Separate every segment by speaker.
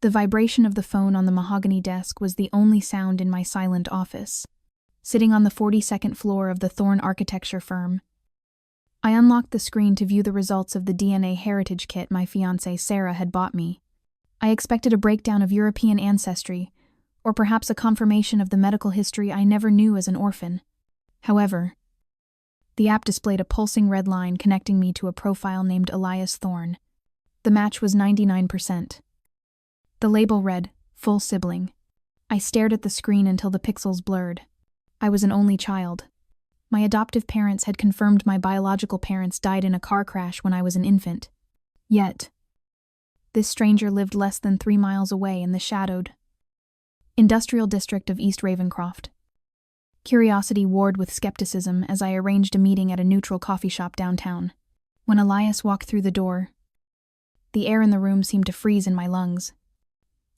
Speaker 1: The vibration of the phone on the mahogany desk was the only sound in my silent office, sitting on the 42nd floor of the Thorne architecture firm. I unlocked the screen to view the results of the DNA heritage kit my fiancée Sarah had bought me. I expected a breakdown of European ancestry, or perhaps a confirmation of the medical history I never knew as an orphan. However, the app displayed a pulsing red line connecting me to a profile named Elias Thorne. The match was 99%. The label read, "Full sibling." I stared at the screen until the pixels blurred. I was an only child. My adoptive parents had confirmed my biological parents died in a car crash when I was an infant. Yet, this stranger lived less than 3 miles away in the shadowed industrial district of East Ravencroft. Curiosity warred with skepticism as I arranged a meeting at a neutral coffee shop downtown. When Elias walked through the door, the air in the room seemed to freeze in my lungs.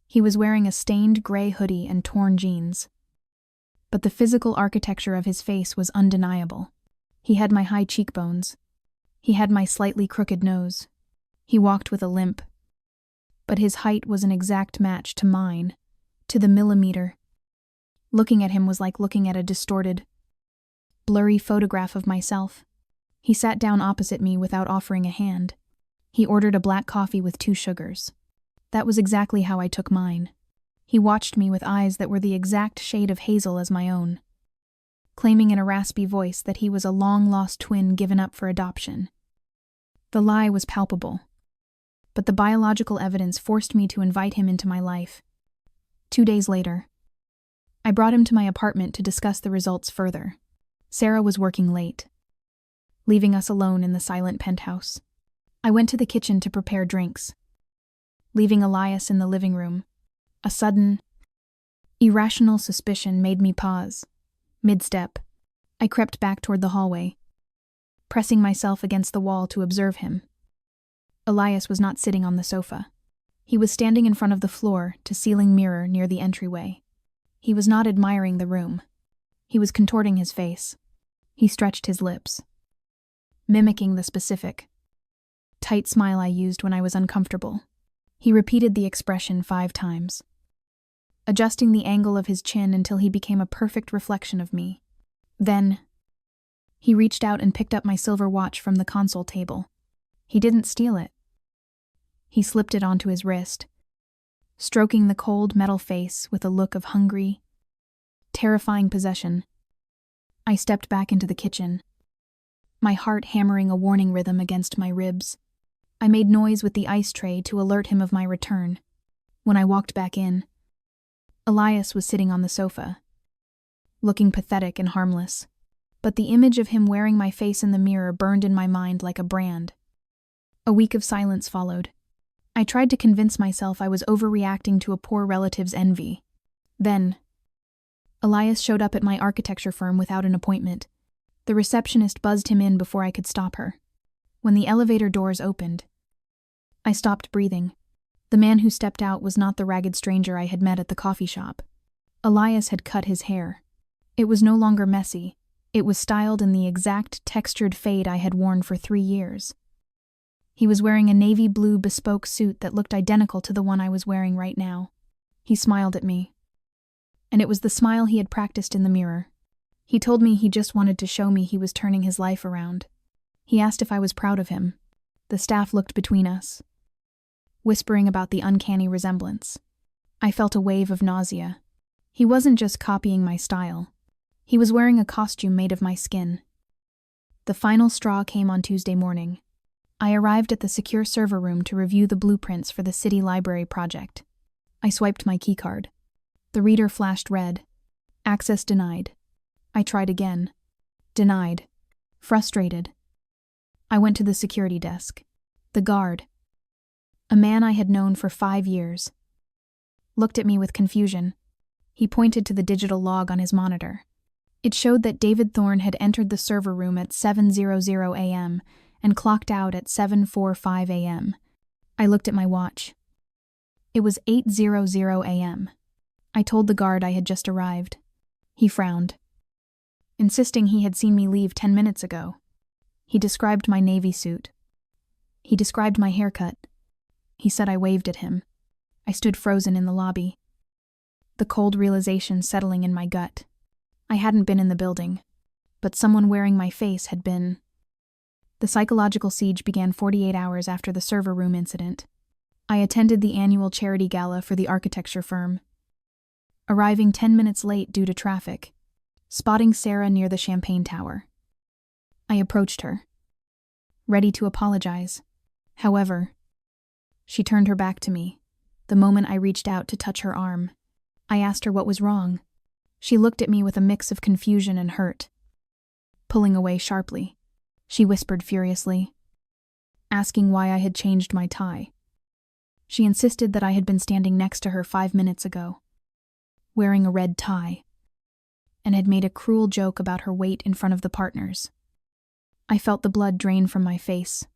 Speaker 1: He was wearing a stained gray hoodie and torn jeans. But the physical architecture of his face was undeniable. He had my high cheekbones. He had my slightly crooked nose. He walked with a limp. But his height was an exact match to mine, to the millimeter. Looking at him was like looking at a distorted, blurry photograph of myself. He sat down opposite me without offering a hand. He ordered a black coffee with 2 sugars. That was exactly how I took mine. He watched me with eyes that were the exact shade of hazel as my own, claiming in a raspy voice that he was a long-lost twin given up for adoption. The lie was palpable, but the biological evidence forced me to invite him into my life. 2 days later, I brought him to my apartment to discuss the results further. Sarah was working late, leaving us alone in the silent penthouse. I went to the kitchen to prepare drinks, leaving Elias in the living room. A sudden, irrational suspicion made me pause. Mid-step, I crept back toward the hallway, pressing myself against the wall to observe him. Elias was not sitting on the sofa. He was standing in front of the floor-to-ceiling mirror near the entryway. He was not admiring the room. He was contorting his face. He stretched his lips, mimicking the specific, tight smile I used when I was uncomfortable. He repeated the expression 5 times, adjusting the angle of his chin until he became a perfect reflection of me. Then, he reached out and picked up my silver watch from the console table. He didn't steal it. He slipped it onto his wrist, stroking the cold metal face with a look of hungry, terrifying possession. I stepped back into the kitchen, my heart hammering a warning rhythm against my ribs. I made noise with the ice tray to alert him of my return. When I walked back in, Elias was sitting on the sofa, looking pathetic and harmless. But the image of him wearing my face in the mirror burned in my mind like a brand. A week of silence followed. I tried to convince myself I was overreacting to a poor relative's envy. Then, Elias showed up at my architecture firm without an appointment. The receptionist buzzed him in before I could stop her. When the elevator doors opened, I stopped breathing. The man who stepped out was not the ragged stranger I had met at the coffee shop. Elias had cut his hair. It was no longer messy. It was styled in the exact textured fade I had worn for 3 years. He was wearing a navy blue bespoke suit that looked identical to the one I was wearing right now. He smiled at me, and it was the smile he had practiced in the mirror. He told me he just wanted to show me he was turning his life around. He asked if I was proud of him. The staff looked between us, whispering about the uncanny resemblance. I felt a wave of nausea. He wasn't just copying my style. He was wearing a costume made of my skin. The final straw came on Tuesday morning. I arrived at the secure server room to review the blueprints for the city library project. I swiped my keycard. The reader flashed red. Access denied. I tried again. Denied. Frustrated, I went to the security desk. The guard, a man I had known for 5 years, looked at me with confusion. He pointed to the digital log on his monitor. It showed that David Thorne had entered the server room at 7:00 a.m. and clocked out at 7:45 a.m. I looked at my watch. It was 8:00 a.m. I told the guard I had just arrived. He frowned, insisting he had seen me leave 10 minutes ago. He described my navy suit. He described my haircut. He said I waved at him. I stood frozen in the lobby, the cold realization settling in my gut. I hadn't been in the building, but someone wearing my face had been. The psychological siege began 48 hours after the server room incident. I attended the annual charity gala for the architecture firm, arriving 10 minutes late due to traffic, spotting Sarah near the champagne tower. I approached her, ready to apologize. However, she turned her back to me the moment I reached out to touch her arm. I asked her what was wrong. She looked at me with a mix of confusion and hurt. Pulling away sharply, she whispered furiously, asking why I had changed my tie. She insisted that I had been standing next to her 5 minutes ago, wearing a red tie, and had made a cruel joke about her weight in front of the partners. I felt the blood drain from my face.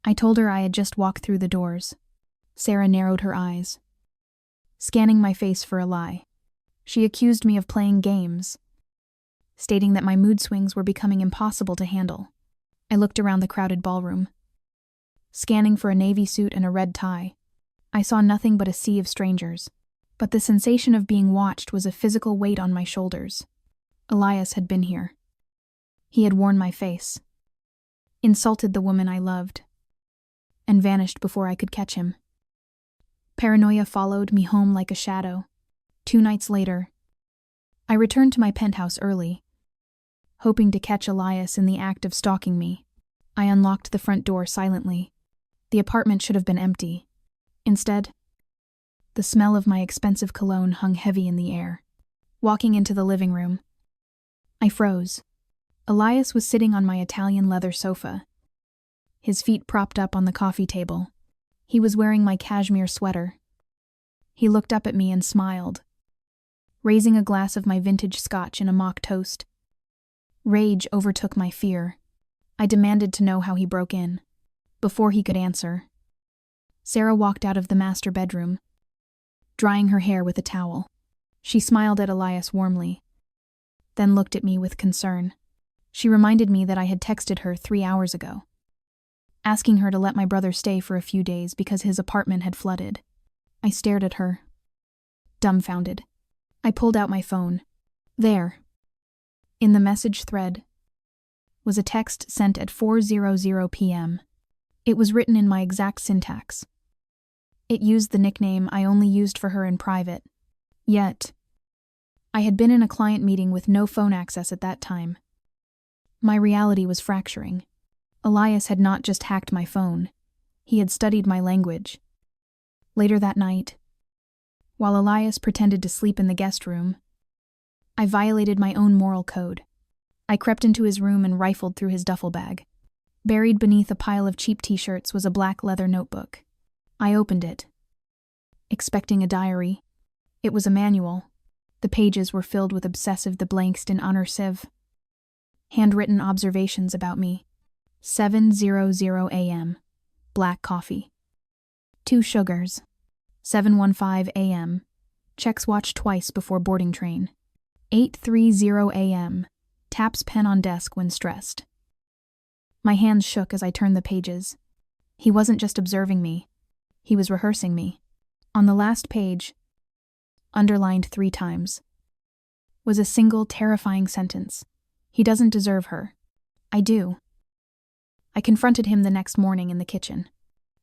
Speaker 1: I told her I had just walked through the doors. Sarah narrowed her eyes, scanning my face for a lie. She accused me of playing games, stating that my mood swings were becoming impossible to handle. I looked around the crowded ballroom, scanning for a navy suit and a red tie. I saw nothing but a sea of strangers, but the sensation of being watched was a physical weight on my shoulders. Elias had been here. He had worn my face, insulted the woman I loved, and vanished before I could catch him. Paranoia followed me home like a shadow. 2 nights later, I returned to my penthouse early, hoping to catch Elias in the act of stalking me. I unlocked the front door silently. The apartment should have been empty. Instead, the smell of my expensive cologne hung heavy in the air. Walking into the living room, I froze. Elias was sitting on my Italian leather sofa, his feet propped up on the coffee table. He was wearing my cashmere sweater. He looked up at me and smiled, raising a glass of my vintage scotch in a mock toast. Rage overtook my fear. I demanded to know how he broke in. Before he could answer, Sarah walked out of the master bedroom, drying her hair with a towel. She smiled at Elias warmly, then looked at me with concern. She reminded me that I had texted her 3 hours ago, asking her to let my brother stay for a few days because his apartment had flooded. I stared at her, dumbfounded. I pulled out my phone. There, in the message thread, was a text sent at 4:00 p.m. It was written in my exact syntax. It used the nickname I only used for her in private. Yet, I had been in a client meeting with no phone access at that time. My reality was fracturing. Elias had not just hacked my phone. He had studied my language. Later that night, while Elias pretended to sleep in the guest room, I violated my own moral code. I crept into his room and rifled through his duffel bag. Buried beneath a pile of cheap t-shirts was a black leather notebook. I opened it, expecting a diary. It was a manual. The pages were filled with obsessive the blanks in honor civ. Handwritten observations about me. 7:00 a.m. Black coffee. 2 sugars. 7:15 a.m. Checks watch twice before boarding train. 8:30 a.m. Taps pen on desk when stressed. My hands shook as I turned the pages. He wasn't just observing me. He was rehearsing me. On the last page, underlined 3 times, was a single terrifying sentence. He doesn't deserve her. I do. I confronted him the next morning in the kitchen.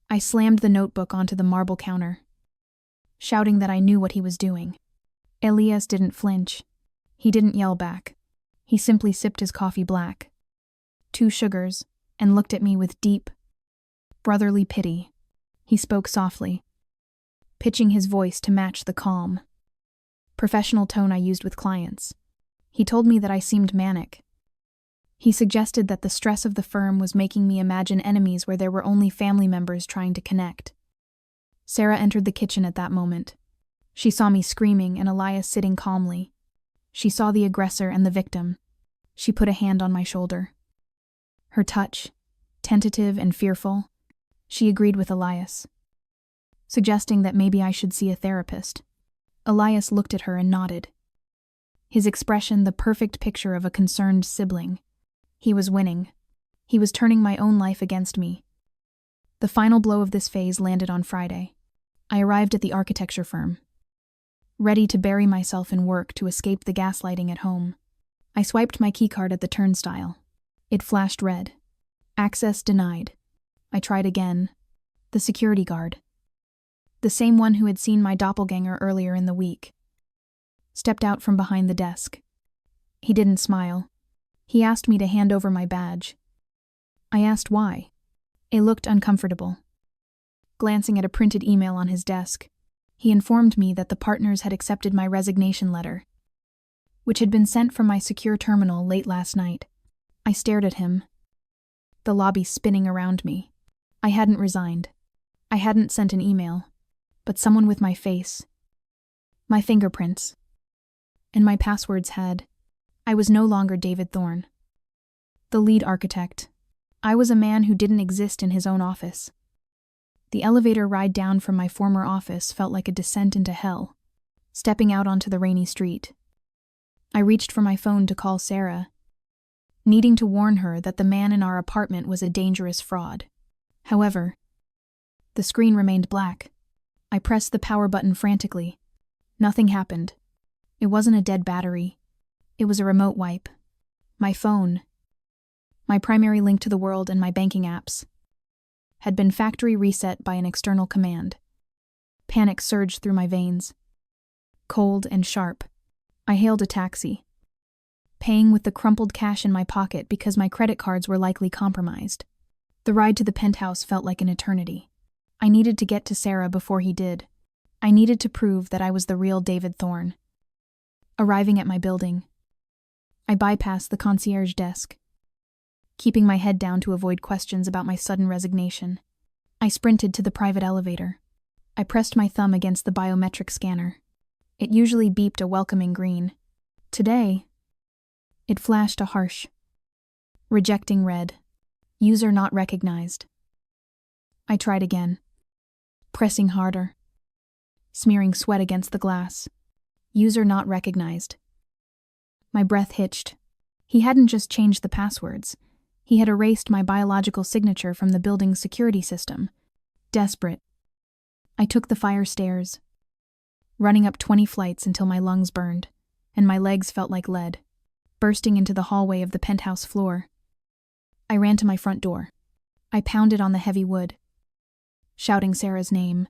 Speaker 1: I slammed the notebook onto the marble counter, shouting that I knew what he was doing. Elias didn't flinch. He didn't yell back. He simply sipped his coffee black, 2 sugars, and looked at me with deep, brotherly pity. He spoke softly, pitching his voice to match the calm, professional tone I used with clients. He told me that I seemed manic. He suggested that the stress of the firm was making me imagine enemies where there were only family members trying to connect. Sarah entered the kitchen at that moment. She saw me screaming and Elias sitting calmly. She saw the aggressor and the victim. She put a hand on my shoulder. Her touch, tentative and fearful, she agreed with Elias, suggesting that maybe I should see a therapist. Elias looked at her and nodded, his expression the perfect picture of a concerned sibling. He was winning. He was turning my own life against me. The final blow of this phase landed on Friday. I arrived at the architecture firm, ready to bury myself in work to escape the gaslighting at home. I swiped my keycard at the turnstile. It flashed red. Access denied. I tried again. The security guard, the same one who had seen my doppelganger earlier in the week, stepped out from behind the desk. He didn't smile. He asked me to hand over my badge. I asked why. It looked uncomfortable. Glancing at a printed email on his desk, he informed me that the partners had accepted my resignation letter, which had been sent from my secure terminal late last night. I stared at him, the lobby spinning around me. I hadn't resigned. I hadn't sent an email, but someone with my face, my fingerprints, and my passwords had. I was no longer David Thorne, the lead architect. I was a man who didn't exist in his own office. The elevator ride down from my former office felt like a descent into hell, stepping out onto the rainy street. I reached for my phone to call Sarah, needing to warn her that the man in our apartment was a dangerous fraud. However, the screen remained black. I pressed the power button frantically. Nothing happened. It wasn't a dead battery. It was a remote wipe. My phone, my primary link to the world and my banking apps, had been factory reset by an external command. Panic surged through my veins. Cold and sharp, I hailed a taxi, paying with the crumpled cash in my pocket because my credit cards were likely compromised. The ride to the penthouse felt like an eternity. I needed to get to Sarah before he did. I needed to prove that I was the real David Thorne. Arriving at my building, I bypassed the concierge desk, keeping my head down to avoid questions about my sudden resignation. I sprinted to the private elevator. I pressed my thumb against the biometric scanner. It usually beeped a welcoming green. Today, it flashed a harsh, rejecting red. User not recognized. I tried again, pressing harder, smearing sweat against the glass. User not recognized. My breath hitched. He hadn't just changed the passwords. He had erased my biological signature from the building's security system. Desperate, I took the fire stairs, running up 20 flights until my lungs burned, and my legs felt like lead, bursting into the hallway of the penthouse floor. I ran to my front door. I pounded on the heavy wood, shouting Sarah's name.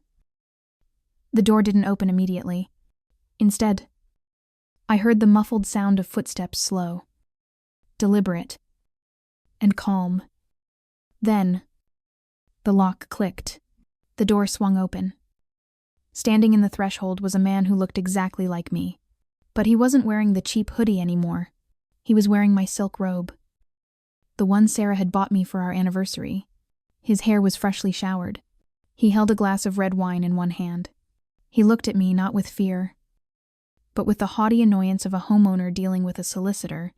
Speaker 1: The door didn't open immediately. Instead, I heard the muffled sound of footsteps slow, deliberate, and calm. Then, the lock clicked. The door swung open. Standing in the threshold was a man who looked exactly like me. But he wasn't wearing the cheap hoodie anymore. He was wearing my silk robe, the one Sarah had bought me for our anniversary. His hair was freshly showered. He held a glass of red wine in one hand. He looked at me not with fear, but with the haughty annoyance of a homeowner dealing with a solicitor.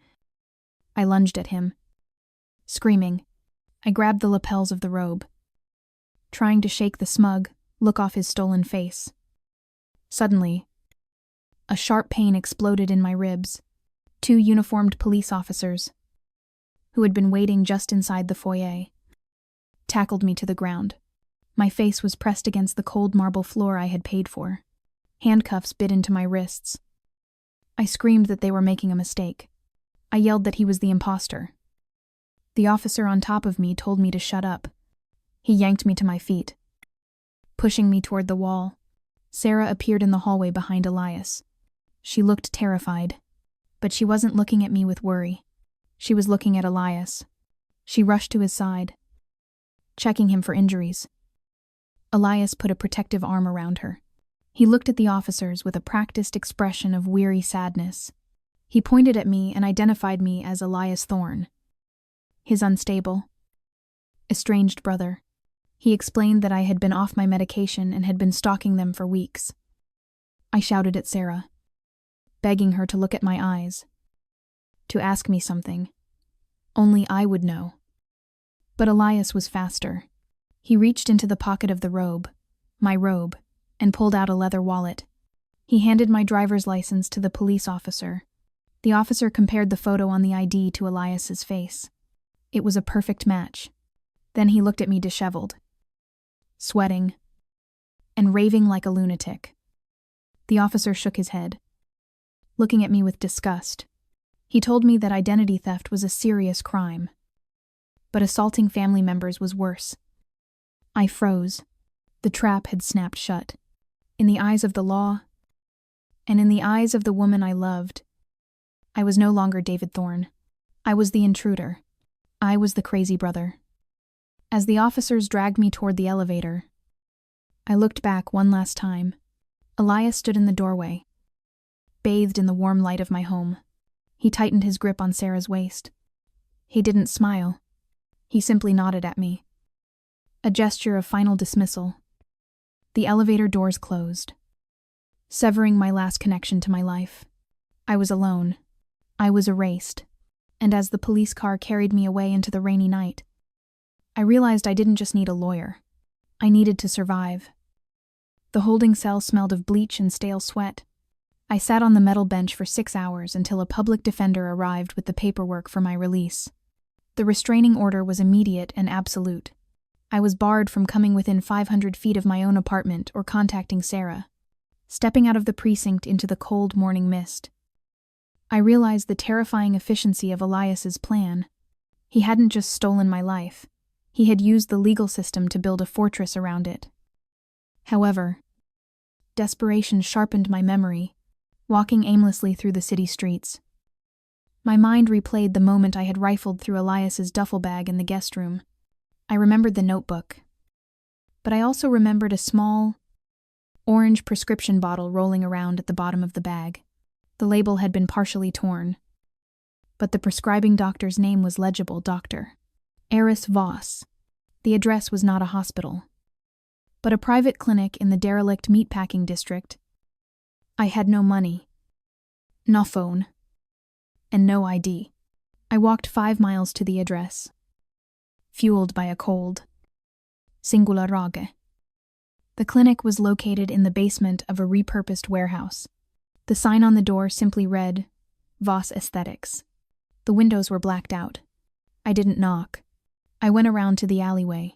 Speaker 1: I lunged at him. Screaming, I grabbed the lapels of the robe, trying to shake the smug look off his stolen face. Suddenly, a sharp pain exploded in my ribs. 2 uniformed police officers, who had been waiting just inside the foyer, tackled me to the ground. My face was pressed against the cold marble floor I had paid for. Handcuffs bit into my wrists. I screamed that they were making a mistake. I yelled that he was the impostor. The officer on top of me told me to shut up. He yanked me to my feet, pushing me toward the wall. Sarah appeared in the hallway behind Elias. She looked terrified, but she wasn't looking at me with worry. She was looking at Elias. She rushed to his side, checking him for injuries. Elias put a protective arm around her. He looked at the officers with a practiced expression of weary sadness. He pointed at me and identified me as Elias Thorne, his unstable, estranged brother. He explained that I had been off my medication and had been stalking them for weeks. I shouted at Sarah, begging her to look at my eyes, to ask me something. Only I would know. But Elias was faster. He reached into the pocket of the robe, my robe, and pulled out a leather wallet. He handed my driver's license to the police officer. The officer compared the photo on the ID to Elias's face. It was a perfect match. Then he looked at me disheveled, sweating, and raving like a lunatic. The officer shook his head, looking at me with disgust. He told me that identity theft was a serious crime, but assaulting family members was worse. I froze. The trap had snapped shut. In the eyes of the law, and in the eyes of the woman I loved, I was no longer David Thorne. I was the intruder. I was the crazy brother. As the officers dragged me toward the elevator, I looked back one last time. Elias stood in the doorway, bathed in the warm light of my home. He tightened his grip on Sarah's waist. He didn't smile. He simply nodded at me. A gesture of final dismissal. The elevator doors closed, severing my last connection to my life. I was alone. I was erased. And as the police car carried me away into the rainy night, I realized I didn't just need a lawyer. I needed to survive. The holding cell smelled of bleach and stale sweat. I sat on the metal bench for 6 hours until a public defender arrived with the paperwork for my release. The restraining order was immediate and absolute. I was barred from coming within 500 feet of my own apartment or contacting Sarah. Stepping out of the precinct into the cold morning mist, I realized the terrifying efficiency of Elias's plan. He hadn't just stolen my life. He had used the legal system to build a fortress around it. However, desperation sharpened my memory, walking aimlessly through the city streets. My mind replayed the moment I had rifled through Elias's duffel bag in the guest room. I remembered the notebook, but I also remembered a small, orange prescription bottle rolling around at the bottom of the bag. The label had been partially torn, but the prescribing doctor's name was legible: Dr. Eris Voss. The address was not a hospital, but a private clinic in the derelict meatpacking district. I had no money, no phone, and no ID. I walked 5 miles to the address, fueled by a cold, singular rage. The clinic was located in the basement of a repurposed warehouse. The sign on the door simply read, Voss Aesthetics. The windows were blacked out. I didn't knock. I went around to the alleyway,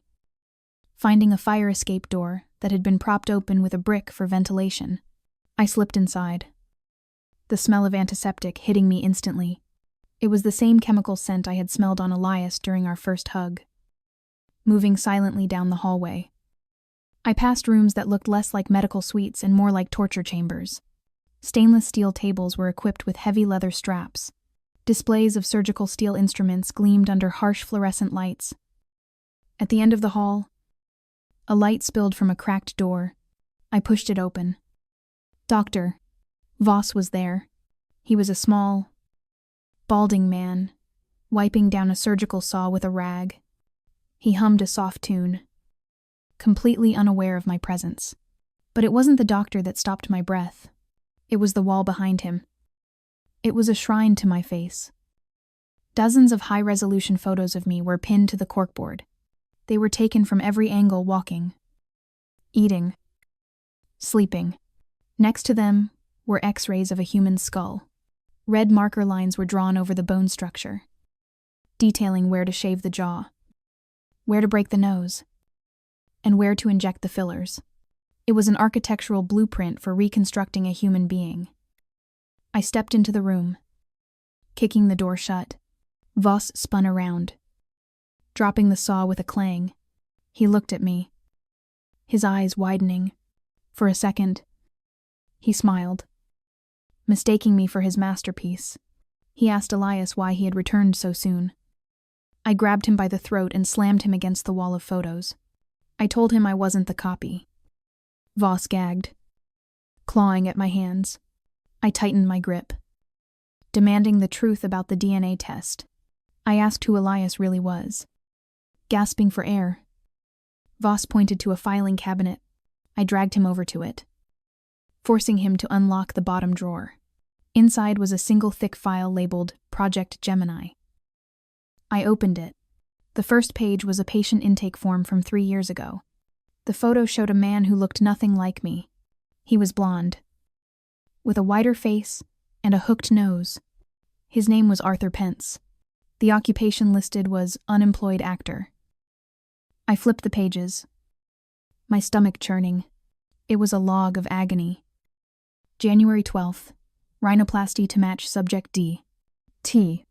Speaker 1: finding a fire escape door that had been propped open with a brick for ventilation. I slipped inside, the smell of antiseptic hitting me instantly. It was the same chemical scent I had smelled on Elias during our first hug. Moving silently down the hallway, I passed rooms that looked less like medical suites and more like torture chambers. Stainless steel tables were equipped with heavy leather straps. Displays of surgical steel instruments gleamed under harsh fluorescent lights. At the end of the hall, a light spilled from a cracked door. I pushed it open. Dr. Voss was there. He was a small, balding man, wiping down a surgical saw with a rag. He hummed a soft tune, completely unaware of my presence. But it wasn't the doctor that stopped my breath. It was the wall behind him. It was a shrine to my face. Dozens of high-resolution photos of me were pinned to the corkboard. They were taken from every angle: walking, eating, sleeping. Next to them were X-rays of a human skull. Red marker lines were drawn over the bone structure, detailing where to shave the jaw, where to break the nose, and where to inject the fillers. It was an architectural blueprint for reconstructing a human being. I stepped into the room, kicking the door shut. Voss spun around, dropping the saw with a clang. He looked at me, his eyes widening. For a second, he smiled, mistaking me for his masterpiece. He asked Elias why he had returned so soon. I grabbed him by the throat and slammed him against the wall of photos. I told him I wasn't the copy. Voss gagged, clawing at my hands. I tightened my grip, demanding the truth about the DNA test. I asked who Elias really was. Gasping for air, Voss pointed to a filing cabinet. I dragged him over to it, forcing him to unlock the bottom drawer. Inside was a single thick file labeled Project Gemini. I opened it. The first page was a patient intake form from 3 years ago. The photo showed a man who looked nothing like me. He was blonde, with a wider face and a hooked nose. His name was Arthur Pence. The occupation listed was unemployed actor. I flipped the pages, my stomach churning. It was a log of agony. January 12th. Rhinoplasty to match subject D. T.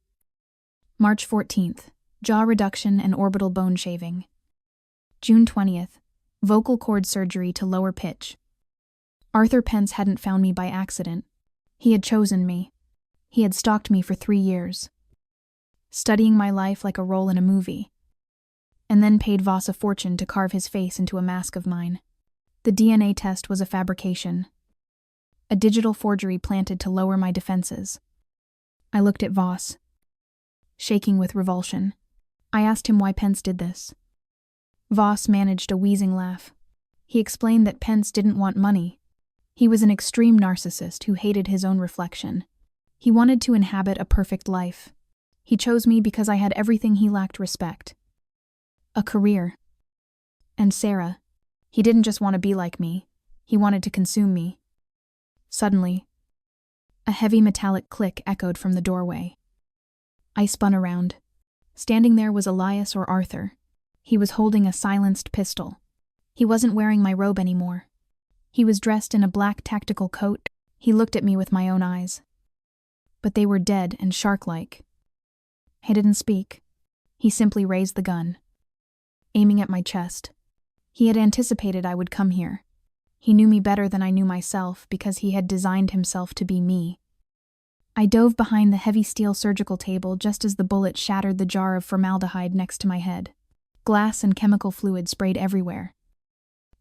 Speaker 1: March 14th. Jaw reduction and orbital bone shaving. June 20th. Vocal cord surgery to lower pitch. Arthur Pence hadn't found me by accident. He had chosen me. He had stalked me for 3 years, studying my life like a role in a movie, and then paid Voss a fortune to carve his face into a mask of mine. The DNA test was a fabrication, a digital forgery planted to lower my defenses. I looked at Voss, shaking with revulsion. I asked him why Pence did this. Voss managed a wheezing laugh. He explained that Pence didn't want money. He was an extreme narcissist who hated his own reflection. He wanted to inhabit a perfect life. He chose me because I had everything he lacked: respect, a career, and Sarah. He didn't just want to be like me. He wanted to consume me. Suddenly, a heavy metallic click echoed from the doorway. I spun around. Standing there was Elias, or Arthur. He was holding a silenced pistol. He wasn't wearing my robe anymore. He was dressed in a black tactical coat. He looked at me with my own eyes, but they were dead and shark-like. He didn't speak. He simply raised the gun, aiming at my chest. He had anticipated I would come here. He knew me better than I knew myself because he had designed himself to be me. I dove behind the heavy steel surgical table just as the bullet shattered the jar of formaldehyde next to my head. Glass and chemical fluid sprayed everywhere.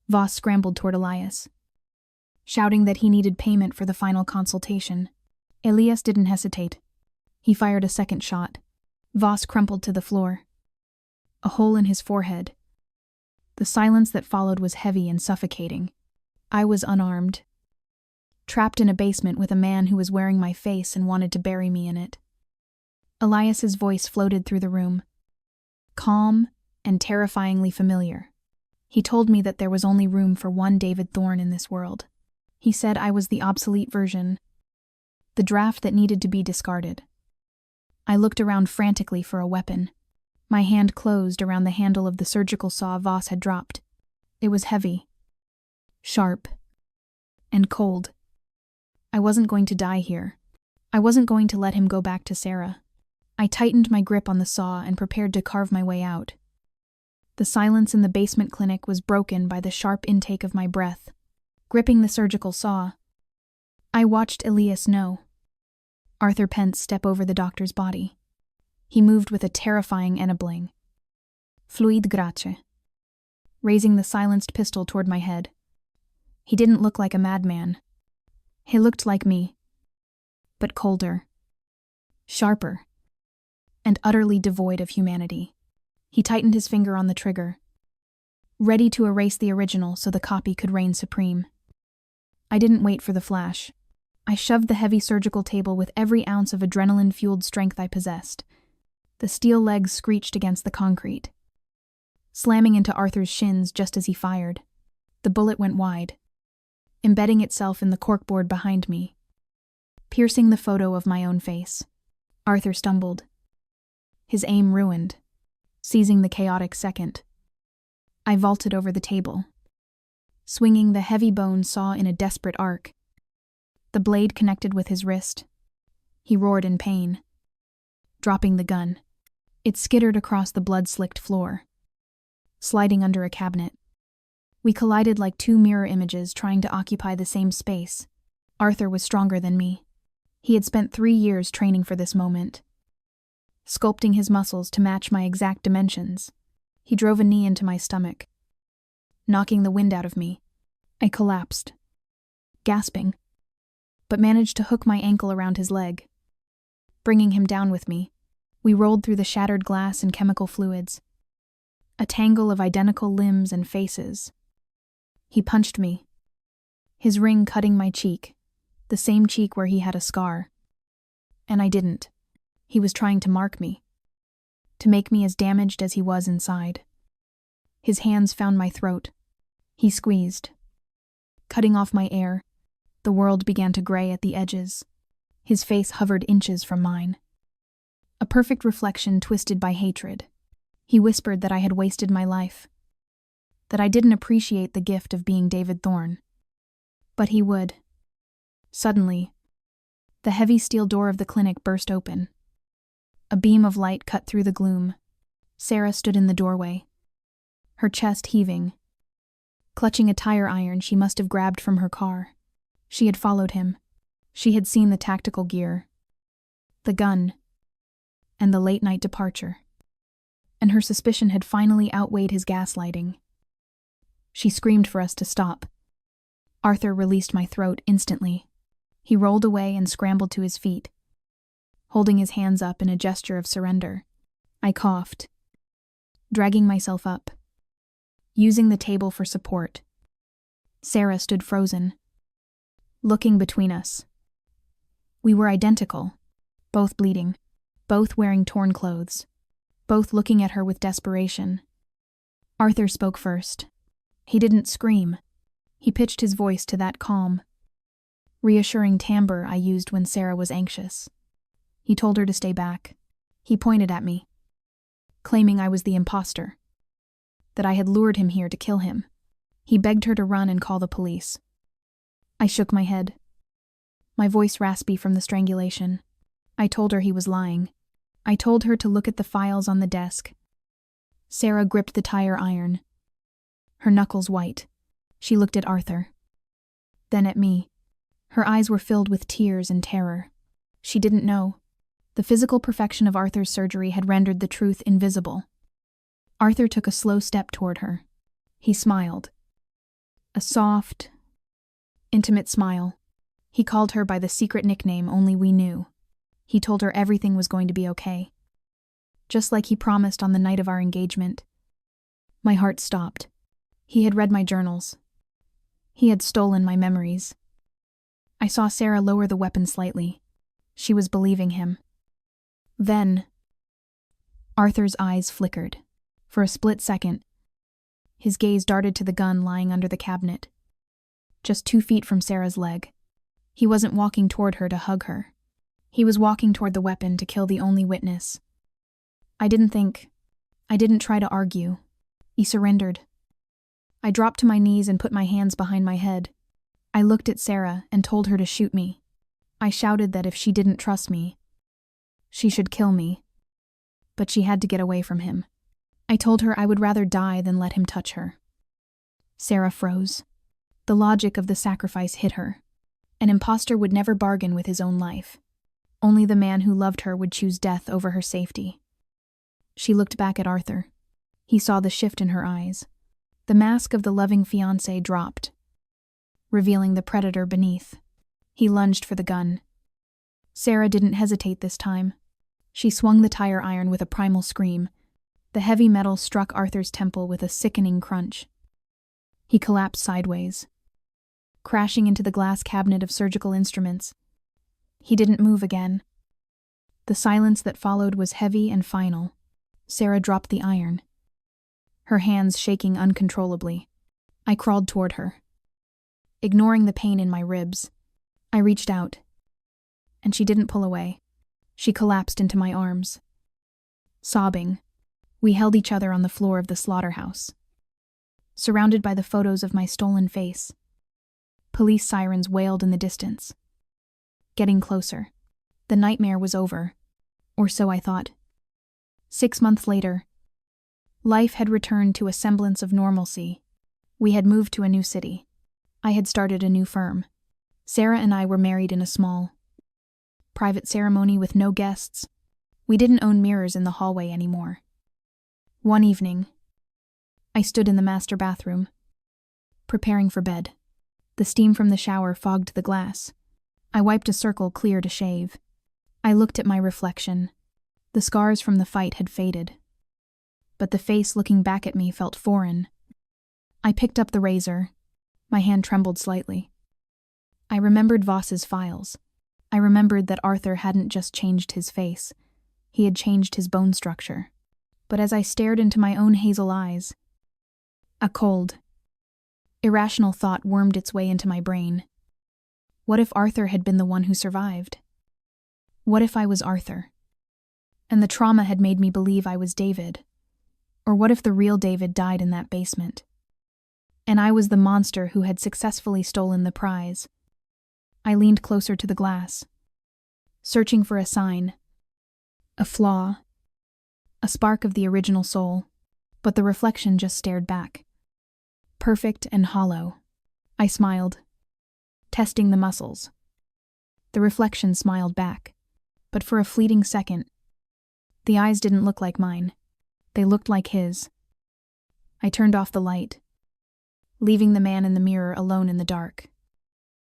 Speaker 1: Voss scrambled toward Elias, shouting that he needed payment for the final consultation. Elias didn't hesitate. He fired a second shot. Voss crumpled to the floor, a hole in his forehead. The silence that followed was heavy and suffocating. I was unarmed, trapped in a basement with a man who was wearing my face and wanted to bury me in it. Elias's voice floated through the room, calm and terrifyingly familiar. He told me that there was only room for one David Thorne in this world. He said I was the obsolete version, the draft that needed to be discarded. I looked around frantically for a weapon. My hand closed around the handle of the surgical saw Voss had dropped. It was heavy, sharp, and cold. I wasn't going to die here. I wasn't going to let him go back to Sarah. I tightened my grip on the saw and prepared to carve my way out. The silence in the basement clinic was broken by the sharp intake of my breath. Gripping the surgical saw, I watched Elias know. Arthur Pence step over the doctor's body. He moved with a terrifying enabling. Fluid grace. Raising the silenced pistol toward my head. He didn't look like a madman. He looked like me, but colder, sharper, and utterly devoid of humanity. He tightened his finger on the trigger, ready to erase the original so the copy could reign supreme. I didn't wait for the flash. I shoved the heavy surgical table with every ounce of adrenaline-fueled strength I possessed. The steel legs screeched against the concrete, slamming into Arthur's shins just as he fired. The bullet went wide, embedding itself in the corkboard behind me, piercing the photo of my own face. Arthur stumbled, his aim ruined, seizing the chaotic second. I vaulted over the table, swinging the heavy bone saw in a desperate arc. The blade connected with his wrist. He roared in pain, dropping the gun. It skittered across the blood-slicked floor, sliding under a cabinet. We collided like two mirror images trying to occupy the same space. Arthur was stronger than me. He had spent 3 years training for this moment, sculpting his muscles to match my exact dimensions. He drove a knee into my stomach, knocking the wind out of me. I collapsed, gasping, but managed to hook my ankle around his leg, bringing him down with me. We rolled through the shattered glass and chemical fluids, a tangle of identical limbs and faces. He punched me, his ring cutting my cheek, the same cheek where he had a scar. And I didn't. He was trying to mark me, to make me as damaged as he was inside. His hands found my throat. He squeezed, cutting off my air. The world began to gray at the edges. His face hovered inches from mine, a perfect reflection twisted by hatred. He whispered that I had wasted my life, that I didn't appreciate the gift of being David Thorne. But he would. Suddenly, the heavy steel door of the clinic burst open. A beam of light cut through the gloom. Sarah stood in the doorway, her chest heaving. Clutching a tire iron she must have grabbed from her car. She had followed him. She had seen the tactical gear, the gun, and the late-night departure. And her suspicion had finally outweighed his gaslighting. She screamed for us to stop. Arthur released my throat instantly. He rolled away and scrambled to his feet, holding his hands up in a gesture of surrender. I coughed, dragging myself up, using the table for support. Sarah stood frozen, looking between us. We were identical, both bleeding, both wearing torn clothes, both looking at her with desperation. Arthur spoke first. He didn't scream. He pitched his voice to that calm, reassuring timbre I used when Sarah was anxious. He told her to stay back. He pointed at me, claiming I was the impostor, that I had lured him here to kill him. He begged her to run and call the police. I shook my head, my voice raspy from the strangulation. I told her he was lying. I told her to look at the files on the desk. Sarah gripped the tire iron, her knuckles white. She looked at Arthur, then at me. Her eyes were filled with tears and terror. She didn't know. The physical perfection of Arthur's surgery had rendered the truth invisible. Arthur took a slow step toward her. He smiled. A soft, intimate smile. He called her by the secret nickname only we knew. He told her everything was going to be okay, just like he promised on the night of our engagement. My heart stopped. He had read my journals. He had stolen my memories. I saw Sarah lower the weapon slightly. She was believing him. Then, Arthur's eyes flickered. For a split second, his gaze darted to the gun lying under the cabinet, just 2 feet from Sarah's leg. He wasn't walking toward her to hug her. He was walking toward the weapon to kill the only witness. I didn't try to argue. He surrendered. I dropped to my knees and put my hands behind my head. I looked at Sarah and told her to shoot me. I shouted that if she didn't trust me, she should kill me. But she had to get away from him. I told her I would rather die than let him touch her. Sarah froze. The logic of the sacrifice hit her. An impostor would never bargain with his own life. Only the man who loved her would choose death over her safety. She looked back at Arthur. He saw the shift in her eyes. The mask of the loving fiancé dropped, revealing the predator beneath. He lunged for the gun. Sarah didn't hesitate this time. She swung the tire iron with a primal scream. The heavy metal struck Arthur's temple with a sickening crunch. He collapsed sideways, crashing into the glass cabinet of surgical instruments. He didn't move again. The silence that followed was heavy and final. Sarah dropped the iron, her hands shaking uncontrollably. I crawled toward her, ignoring the pain in my ribs. I reached out, and she didn't pull away. She collapsed into my arms. Sobbing, we held each other on the floor of the slaughterhouse, surrounded by the photos of my stolen face. Police sirens wailed in the distance. Getting closer. The nightmare was over, or so I thought. 6 months later, life had returned to a semblance of normalcy. We had moved to a new city. I had started a new firm. Sarah and I were married in a small, private ceremony with no guests. We didn't own mirrors in the hallway anymore. One evening, I stood in the master bathroom, preparing for bed. The steam from the shower fogged the glass. I wiped a circle clear to shave. I looked at my reflection. The scars from the fight had faded, but the face looking back at me felt foreign. I picked up the razor. My hand trembled slightly. I remembered Voss's files. I remembered that Arthur hadn't just changed his face. He had changed his bone structure. But as I stared into my own hazel eyes, a cold, irrational thought wormed its way into my brain. What if Arthur had been the one who survived? What if I was Arthur, and the trauma had made me believe I was David? Or what if the real David died in that basement? and I was the monster who had successfully stolen the prize. I leaned closer to the glass, searching for a sign, a flaw, a spark of the original soul, but the reflection just stared back. Perfect and hollow. I smiled, testing the muscles. The reflection smiled back, but for a fleeting second, the eyes didn't look like mine. They looked like his. I turned off the light, leaving the man in the mirror alone in the dark.